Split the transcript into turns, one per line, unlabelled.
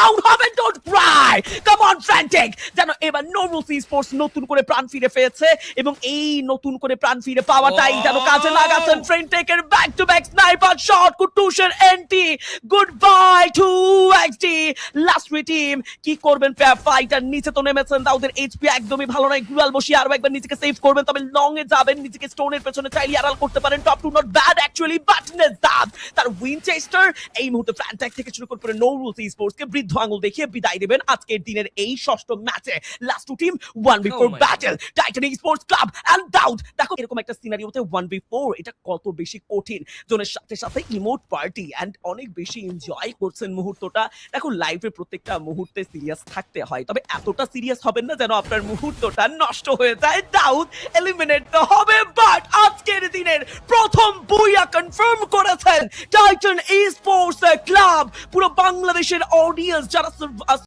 Down হবে, don't Cry, come on ফ্র্যান্টিক। যেন এবার নোরুলস স্পোর্টস নতুন করে প্রাণ ফিরে পেয়েছে এবং এই নতুন করে প্রাণ ফিরে পাওয়াটাই যেন কাজে লাগাচ্ছেন ফ্রেন্টেকের back to back sniper shot, কুটুসের entry, good bye to XD. Last team কি করবেন? ফাইটার নিচে তো নেমেছেন, তাদের এইচপি একদমই ভালো নয়। গ্লুয়াল বসিয়ে আরো একবার নিজেকে সেভ করবেন, তবে লং এ যাবেন, নিজেকে স্টোনের পেছনে চাইলে আড়াল করতে পারেন। Top two not bad actually, but Nejad তার উইনচেস্টার এই মুহূর্তে ফ্র্যান্টাক থেকে শুরু করে নোরুলস স্পোর্টস কে বৃদ্ধ আঙুল দেখিয়ে বিদায় দেবেন আজকের দিনের এই ষষ্ঠ ম্যাচে। Last two team 1v4 battle, Titan sports club and Daud. দেখো এরকম একটা সিনারিওতে 1v4 এটা কত বেশি কঠিন। জোনের সাথে সাথে ইমোট পার্টি এন্ড অনেক বেশি এনজয় করছেন মুহূর্তটা। দেখো লাইফে প্রত্যেকটা মুহূর্তে সিরিয়াস থাকতে হয়, তবে এতটা সিরিয়াস হবেন না যেন আপনার মুহূর্তটা নষ্ট হয়ে যায়। দাউদ এলিমিনেট তো হবে, বাট আজকের দিনের প্রথম বুইয়া কনফার্ম করেছেন টাইটান স্পোর্টস ক্লাব। পুরো বাংলাদেশের অডিয়েন্স যারা